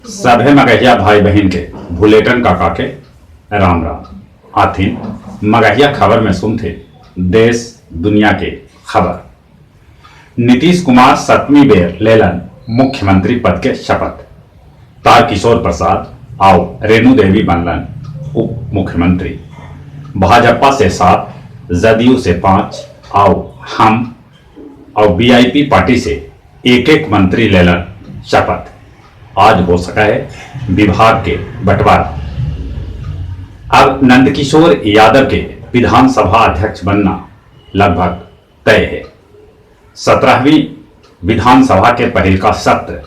सभे मगहिया भाई बहन के भुलेटन काका के राम राम आथिन मगहिया खबर में सुनते देश दुनिया के खबर। नीतीश कुमार 7वीं बेर लेलन मुख्यमंत्री पद के शपथ। तारकिशोर प्रसाद और रेणु देवी बनलन उप मुख्यमंत्री। भाजपा से 7, जदयू से 5 और हम और वीआईपी पार्टी से एक मंत्री लेलन शपथ। आज हो सका है विभाग के बंटवारा। अब नंदकिशोर यादव के विधानसभा अध्यक्ष बनना लगभग तय है। 17वीं विधानसभा के पहल का सत्र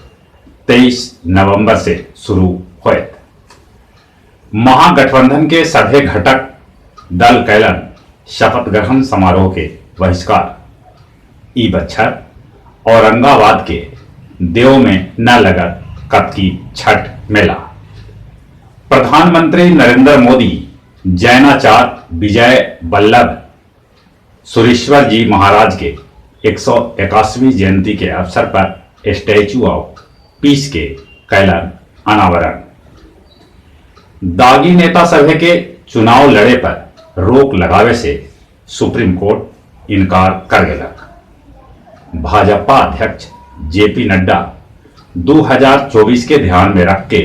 23 नवंबर से शुरू हुए। महागठबंधन के सभी घटक दल कैलन शपथ ग्रहण समारोह के बहिष्कार। ई बच्छर औरंगाबाद के देव में न लगा कतकी छठ मेला। प्रधानमंत्री नरेंद्र मोदी जैनाचार्य विजय वल्लभ सुरेश्वर जी महाराज के 181वीं जयंती के अवसर पर स्टैच्यू ऑफ पीस के कैलन अनावरण। दागी नेता सभे के चुनाव लड़े पर रोक लगावे से सुप्रीम कोर्ट इनकार कर गलक। भाजपा अध्यक्ष जेपी नड्डा 2024 के ध्यान में रख के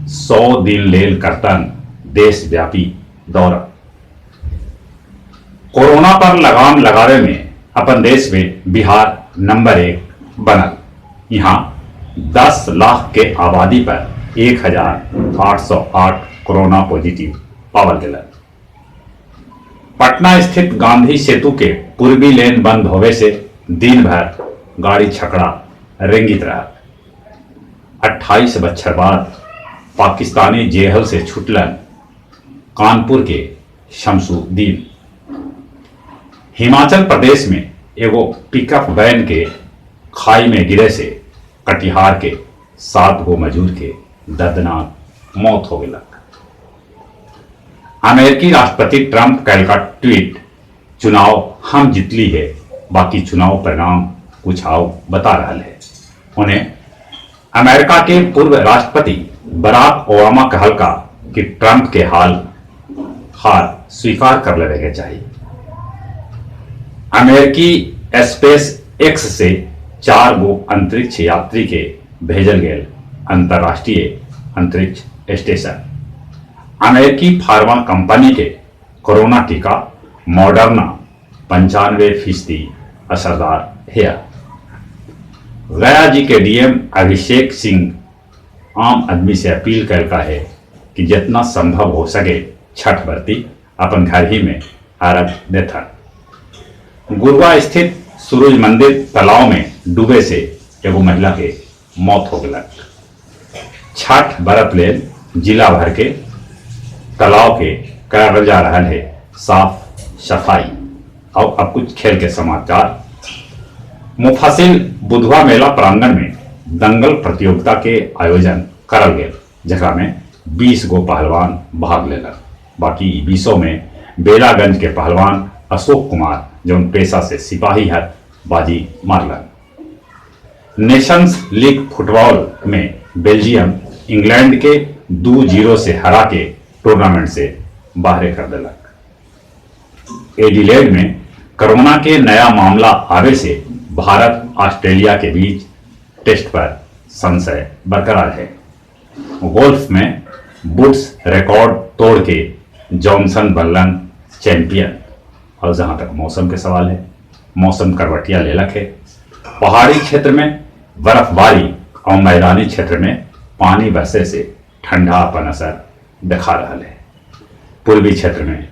100 दिन लेल करतन देशव्यापी दौरा। कोरोना पर लगाम लगावे में अपन देश में बिहार नंबर 1 बनल। यहाँ 10 लाख के आबादी पर 1808 कोरोना पॉजिटिव पावल गया। पटना स्थित गांधी सेतु के पूर्वी लेन बंद होवे से दिन भर गाड़ी छकड़ा रेंगित रहा। 28 बच्छर बाद पाकिस्तानी जेल से छुटलन कानपुर के शमसुद्दीन। हिमाचल प्रदेश में एगो पिकअप वैन के खाई में गिरे से कटिहार के 7 गो मजूर के दर्दनाक मौत हो गई। अमेरिकी राष्ट्रपति ट्रंप का ट्वीट, चुनाव हम जितली है, बाकी चुनाव परिणाम कुछ आओ बता रहा है। उन्हें अमेरिका के पूर्व राष्ट्रपति बराक ओबामा कहलका कि ट्रंप के हार स्वीकार कर लेवे के चाहिए। अमेरिकी स्पेस एक्स से 4 गो अंतरिक्ष यात्री के भेजल गए अंतरराष्ट्रीय अंतरिक्ष स्टेशन। अमेरिकी फार्मा कंपनी के कोरोना टीका मॉडर्ना 95% असरदार है। गया जी के डीएम अभिषेक सिंह आम आदमी से अपील करता है कि जितना संभव हो सके छठ बरती अपन घर ही में अर्घ देता। गुरुआ स्थित सूरज मंदिर तालाब में डूबे से एगो महिला के मौत हो गई। छठ बरत ले जिला भर के तालाब के करल जा रहा है साफ सफाई। और अब कुछ खेल के समाचार। मुफासिल बुधवा मेला प्रांगण में दंगल प्रतियोगिता के आयोजन करल गए, जगह में 20 गो पहलवान भाग लेलक। बाकी 20 में बेलागंज के पहलवान अशोक कुमार जो पेशा से सिपाही है बाजी मारलन। नेशंस लीग फुटबॉल में बेल्जियम इंग्लैंड के 2-0 से हरा के टूर्नामेंट से बाहर कर दिलक। एडिलेड में कोरोना के नया मामला आवे से भारत ऑस्ट्रेलिया के बीच टेस्ट पर संशय बरकरार है। गोल्फ में वुड्स रिकॉर्ड तोड़ के जॉनसन बनलन चैंपियन। और जहां तक मौसम के सवाल है, मौसम करवटिया लेलक है। पहाड़ी क्षेत्र में बर्फबारी और मैदानी क्षेत्र में पानी बरसे से ठंडापन असर दिखा रहा है। पूर्वी क्षेत्र में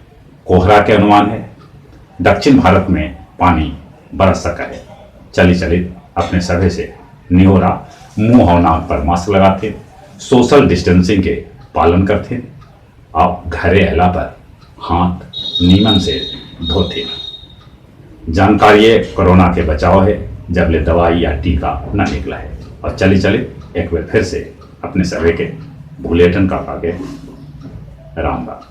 कोहरा के अनुमान है। दक्षिण भारत में पानी बरस सका है। चली अपने सभे से निहोरा, मुंह और नाक पर मास्क लगाते, सोशल डिस्टेंसिंग के पालन करते, आप घरे अला पर हाथ नीमन से धोते। जानकारी कोरोना के बचाव है जब ले दवाई या टीका न निकला है। और चली एक बार फिर से अपने सभे के भुलेटन काका के राम राम।